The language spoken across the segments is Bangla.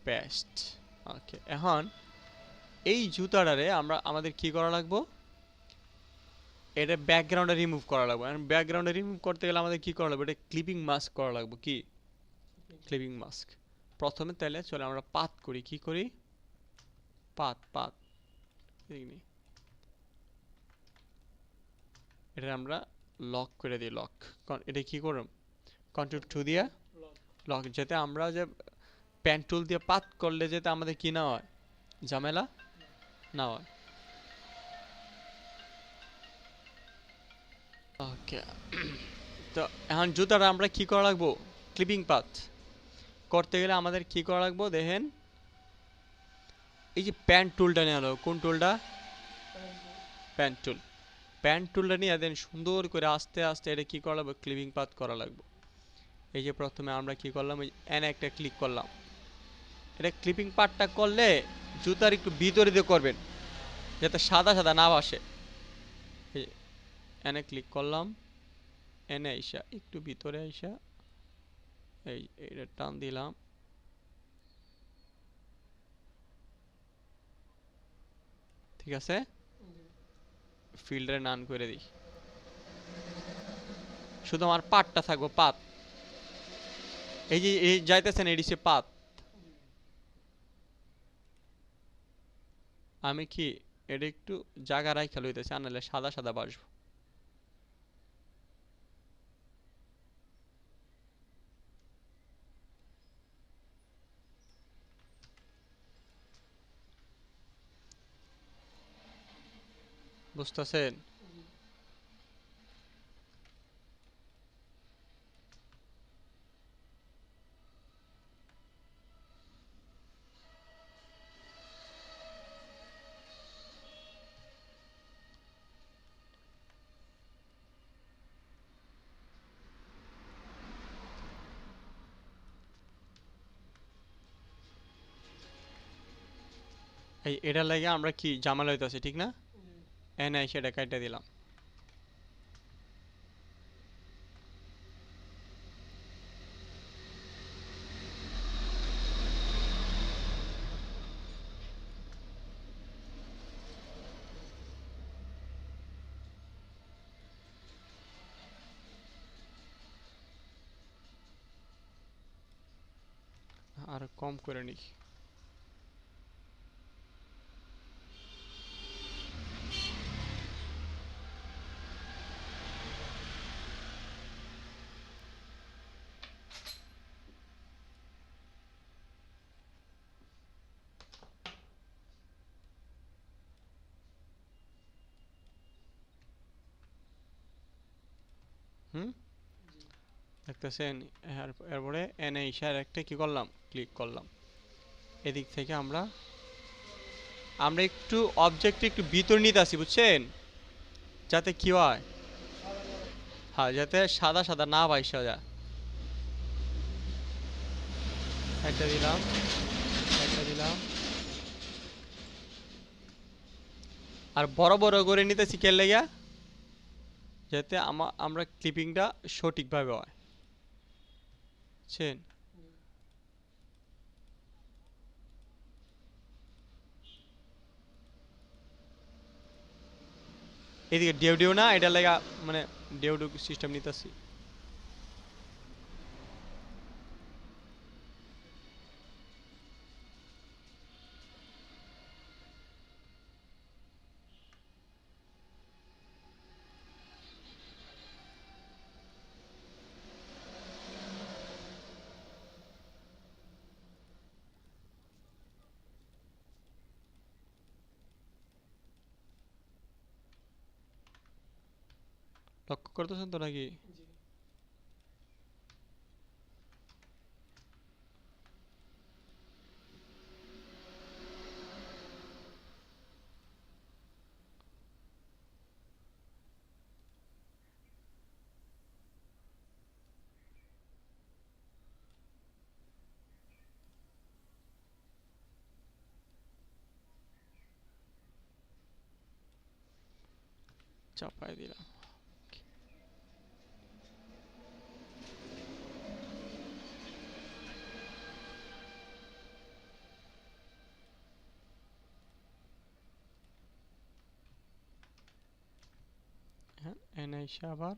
পেস্ট। ওকে, এখন এই জুতাটারে আমরা আমাদের কি করা লাগবো, এটা ব্যাকগ্রাউন্ডে রিমুভ করা লাগবে। আর ব্যাকগ্রাউন্ডে রিমুভ করতে গেলে আমাদের কি করা লাগবে, এটা ক্লিপিং মাস্ক করা লাগবে। কি ক্লিপিং মাস্ক প্রথমে, তাহলে চলে আমরা পাত করি। কি করি, পাত পাত এটা আমরা লক করে দিই। লক, এটা কি করব, কন্ট্রোল 2 দিয়ে লক, যাতে আমরা যে পেন টুল দিয়ে পাত করলে যাতে আমাদের কি না হয়, ঝামেলা না হয়। ওকে, তো এখন জুতাটা আমরা কি করা লাগবো, ক্লিপিং পাথ করতে গেলে আমাদের কি করা লাগবো দেখেন, এই যে প্যান টুলটা নিয়ে আলো, কোন টুলটা, প্যান টুল। প্যান টুলটা নিয়ে দেন সুন্দর করে আস্তে আস্তে এটা কি করা লাগবে, ক্লিপিং পাথ করা লাগবে। এই যে প্রথমে আমরা কি করলাম, এই এন একটা ক্লিক করলাম। এটা ক্লিপিং পার্টটা করলে জুতার একটু ভিতরে দিয়ে করবেন যাতে সাদা সাদা না আসে। এই এনে ক্লিক করলাম, এনে আইসা একটু ভিতরে আইসা এই এটা টান দিলাম। ঠিক আছে, ফিল্ডারে নান করে দিই, শুধু আমার পাতটা থাকবো, পাত। এই যে এই যাইতেছেন এডিসে পাত, আমি কি এটা একটু জায়গা রাইখা লইতেছি, আনালে সাদা সাদা বাসবো। বুঝতেছেন, এই এটা লাগে আমরা কি জামাল হইতাছে, ঠিক না, এনে সেটা কাইটা দিলাম। আর কম করে নি। হুম, দেখতেছেন, এরপরে এনে ইশার একটা কি করলাম, ক্লিক করলাম। এদিক থেকে আমরা আমরা একটু অবজেক্ট একটু ভিতর নিতে আসি, বুঝছেন, যাতে কি হয়, হ্যাঁ, যাতে সাদা সাদা না বাইসা যায়। একটা দিলাম, একটা দিলাম। আর বড় বড় করে নিতেছি কেন লেগা, যাতে আমরা ক্লিপিংটা সঠিকভাবে হয়, বুঝছেন। এদিকে ডেউ ডেউ না, এটা লেগা মানে ডেউ ডেউ সিস্টেম নিতেছি। লক্ষ্য করতেছেন তো নাকি, চাপাই দিলাম। এখানে এসে আবার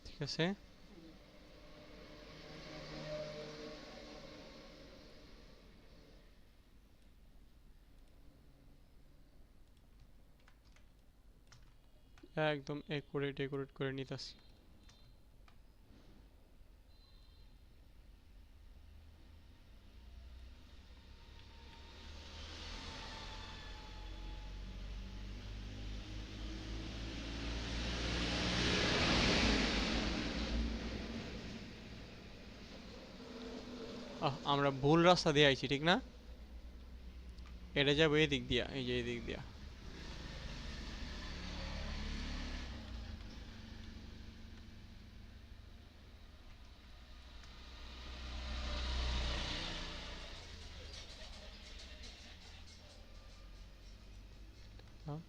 ঠিক আছে। একদম একুরেট করে নিতেছি। আমরা ভুল রাস্তা দিয়ে আইছি ঠিক না? এটা যাবো এই দিক দিয়া, এই যে এই দিক দিয়া। হ্যাঁ,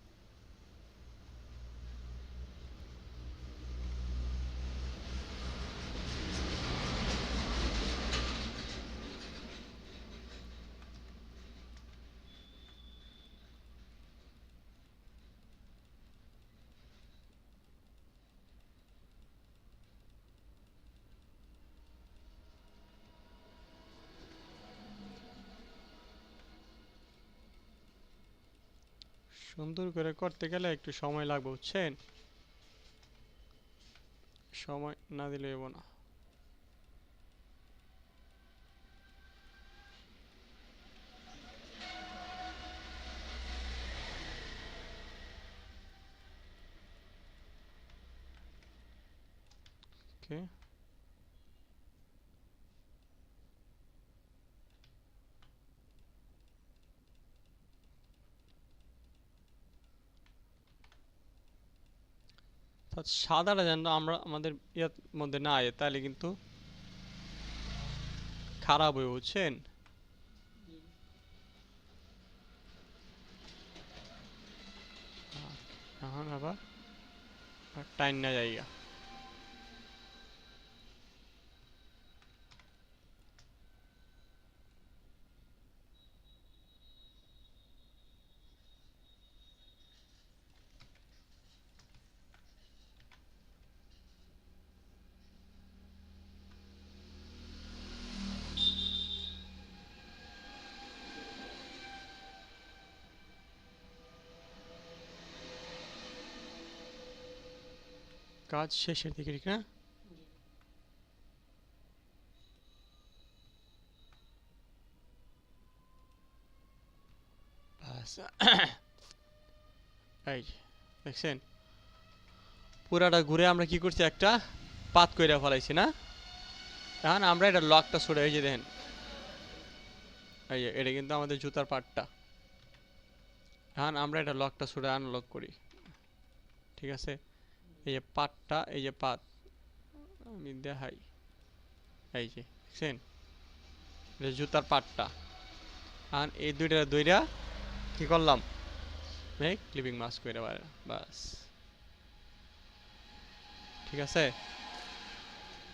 সুন্দর করে করতে গেলে একটু সময় লাগবে বুঝছেন? সময় না দিলে হবো না। ওকে, সাদাটা যেন আমরা আমাদের ইয়ার মধ্যে না আয়, তাহলে কিন্তু খারাপ হয়ে বুঝছেন? এখন আবার টাইম না জায়গা। কাজ শেষের দিকে ঠিক না? ব্যাস। এই যে, দেখছেন পুরাটা ঘুরে আমরা কি করছি, একটা পাত কইরা ফেলাইছি না? এখন আমরা এটা লকটা ছড়ে, এই যে দেখেন, এই যে এটা কিন্তু আমাদের জুতার পাটটা। এখন আমরা এটা লকটা ছড়ে আনলক করি, ঠিক আছে? এই যে পাটটা, এই যে পাত আমি দেখাই, এই যে দেখছেন এটা জুতার পাটটা। এখন এই দুইটা দুইটা কি করলাম, মেক ক্লিপিং মাস্ক করে, বাস ঠিক আছে।